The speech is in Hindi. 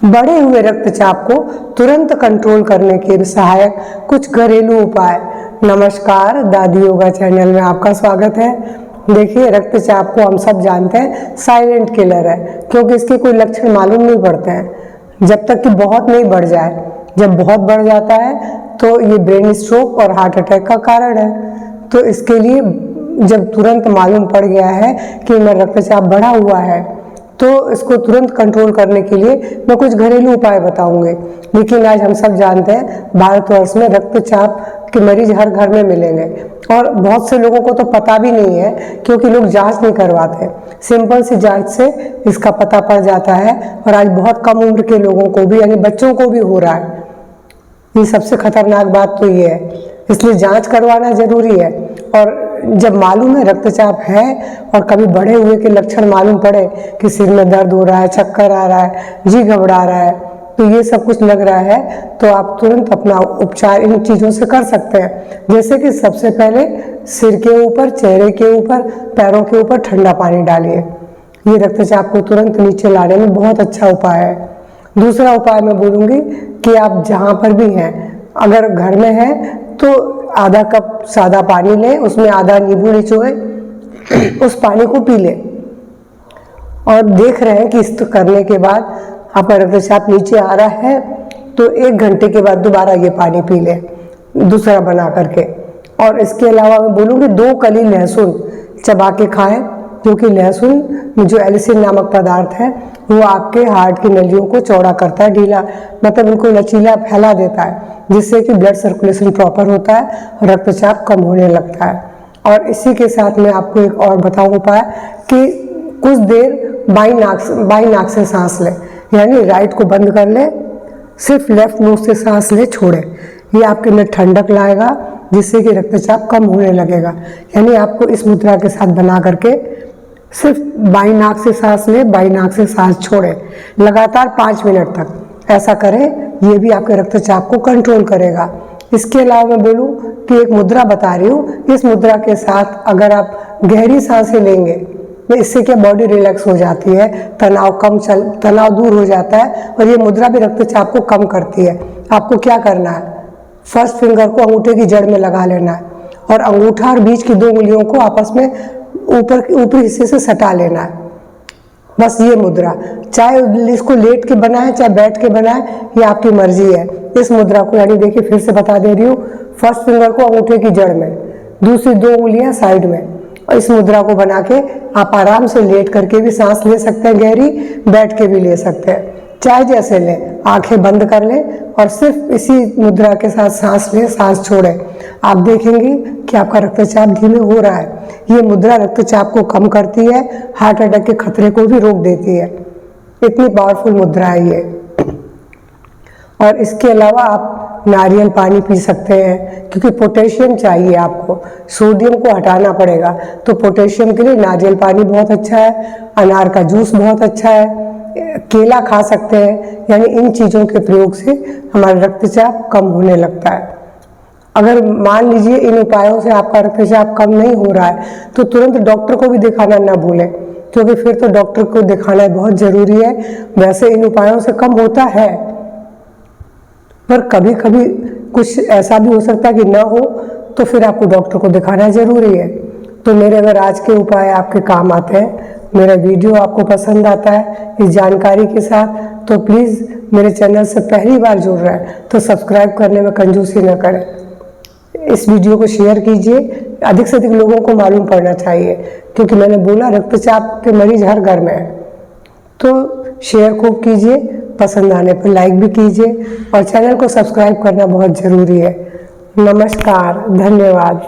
बढ़े हुए रक्तचाप को तुरंत कंट्रोल करने के सहायक कुछ घरेलू उपाय। नमस्कार, दादी योगा चैनल में आपका स्वागत है। देखिए, रक्तचाप को हम सब जानते हैं साइलेंट किलर है, क्योंकि इसके कोई लक्षण मालूम नहीं पड़ते हैं जब तक कि बहुत नहीं बढ़ जाए। जब बहुत बढ़ जाता है तो ये ब्रेन स्ट्रोक और हार्ट अटैक का कारण है। तो इसके लिए जब तुरंत मालूम पड़ गया है कि मेरा रक्तचाप बढ़ा हुआ है, तो इसको तुरंत कंट्रोल करने के लिए मैं कुछ घरेलू उपाय बताऊंगी। लेकिन आज हम सब जानते हैं भारतवर्ष में रक्तचाप के मरीज हर घर में मिलेंगे, और बहुत से लोगों को तो पता भी नहीं है, क्योंकि लोग जांच नहीं करवाते। सिंपल सी जांच से इसका पता पड़ जाता है, और आज बहुत कम उम्र के लोगों को भी, यानी बच्चों को भी हो रहा है। ये सबसे खतरनाक बात तो ये है, इसलिए जांच करवाना जरूरी है। और जब मालूम है रक्तचाप है और कभी बढ़े हुए के लक्षण मालूम पड़े कि सिर में दर्द हो रहा है, चक्कर आ रहा है, जी घबरा रहा है, तो ये सब कुछ लग रहा है, तो आप तुरंत अपना उपचार इन चीज़ों से कर सकते हैं। जैसे कि सबसे पहले सिर के ऊपर, चेहरे के ऊपर, पैरों के ऊपर ठंडा पानी डालिए। ये रक्तचाप को तुरंत नीचे लाने में बहुत अच्छा उपाय है। दूसरा उपाय मैं बोलूँगी कि आप जहाँ पर भी हैं, अगर घर में हैं तो आधा कप सादा पानी लें, उसमें आधा नींबू निचोड़े, उस पानी को पी लें, और देख रहे हैं कि इस करने के बाद आपका रक्तचाप नीचे आ रहा है, तो 1 घंटे के बाद दोबारा ये पानी पी लें, दूसरा बना करके। और इसके अलावा मैं बोलूँगी 2 कली लहसुन चबा के खाएं, क्योंकि लहसुन में जो एलिसिन नामक पदार्थ है वो आपके हार्ट की नलियों को चौड़ा करता है, ढीला, मतलब उनको लचीला फैला देता है, जिससे कि ब्लड सर्कुलेशन प्रॉपर होता है और रक्तचाप कम होने लगता है। और इसी के साथ मैं आपको एक और बताऊँ उपाय कि कुछ देर बाई नाक से सांस लें, यानी राइट को बंद कर लें, सिर्फ लेफ्ट नोज से सांस ले छोड़ें। ये आपके अंदर ठंडक लाएगा, जिससे कि रक्तचाप कम होने लगेगा। यानी आपको इस मुद्रा के साथ बना करके सिर्फ बाई नाक से सांस ले, बाई नाक से सांस छोड़े, लगातार 5 मिनट तक ऐसा करें। ये भी आपके रक्तचाप को कंट्रोल करेगा। इसके अलावा मैं बोलूँ कि एक मुद्रा बता रही हूँ, इस मुद्रा के साथ अगर आप गहरी सांसें लेंगे तो इससे क्या बॉडी रिलैक्स हो जाती है, तनाव दूर हो जाता है, और ये मुद्रा भी रक्तचाप को कम करती है। आपको क्या करना है, फर्स्ट फिंगर को अंगूठे की जड़ में लगा लेना है, और अंगूठा और बीच की 2 उंगलियों को आपस में ऊपरी हिस्से से सटा लेना है। बस ये मुद्रा, चाहे इसको लेट के बनाए चाहे बैठ के बनाए, ये आपकी मर्जी है। इस मुद्रा को, यानी देखिए फिर से बता दे रही हूँ, फर्स्ट फिंगर को अंगूठे की जड़ में, दूसरी 2 उंगलियां साइड में, और इस मुद्रा को बना के आप आराम से लेट करके भी सांस ले सकते हैं गहरी, बैठ के भी ले सकते हैं, चाहे जैसे लें। आंखें बंद कर लें और सिर्फ इसी मुद्रा के साथ सांस लें, सांस छोड़ें। आप देखेंगे कि आपका रक्तचाप धीमे हो रहा है। ये मुद्रा रक्तचाप को कम करती है, हार्ट अटैक के खतरे को भी रोक देती है। इतनी पावरफुल मुद्रा है ये। और इसके अलावा आप नारियल पानी पी सकते हैं, क्योंकि पोटेशियम चाहिए आपको, सोडियम को हटाना पड़ेगा, तो पोटेशियम के लिए नारियल पानी बहुत अच्छा है। अनार का जूस बहुत अच्छा है, केला खा सकते हैं। यानी इन चीज़ों के प्रयोग से हमारा रक्तचाप कम होने लगता है। अगर मान लीजिए इन उपायों से आपका रक्तचाप कम नहीं हो रहा है, तो तुरंत डॉक्टर को भी दिखाना ना भूलें, क्योंकि फिर तो डॉक्टर को दिखाना बहुत ज़रूरी है। वैसे इन उपायों से कम होता है, पर कभी कभी कुछ ऐसा भी हो सकता है कि ना हो, तो फिर आपको डॉक्टर को दिखाना ज़रूरी है। तो मेरे अगर आज के उपाय आपके काम आते हैं, मेरा वीडियो आपको पसंद आता है इस जानकारी के साथ, तो प्लीज़ मेरे चैनल से पहली बार जुड़ रहे हैं तो सब्सक्राइब करने में कंजूसी न करें। इस वीडियो को शेयर कीजिए, अधिक से अधिक लोगों को मालूम पड़ना चाहिए, क्योंकि मैंने बोला रक्तचाप के मरीज हर घर में है। तो शेयर खूब कीजिए, पसंद आने पर लाइक भी कीजिए, और चैनल को सब्सक्राइब करना बहुत ज़रूरी है। नमस्कार, धन्यवाद।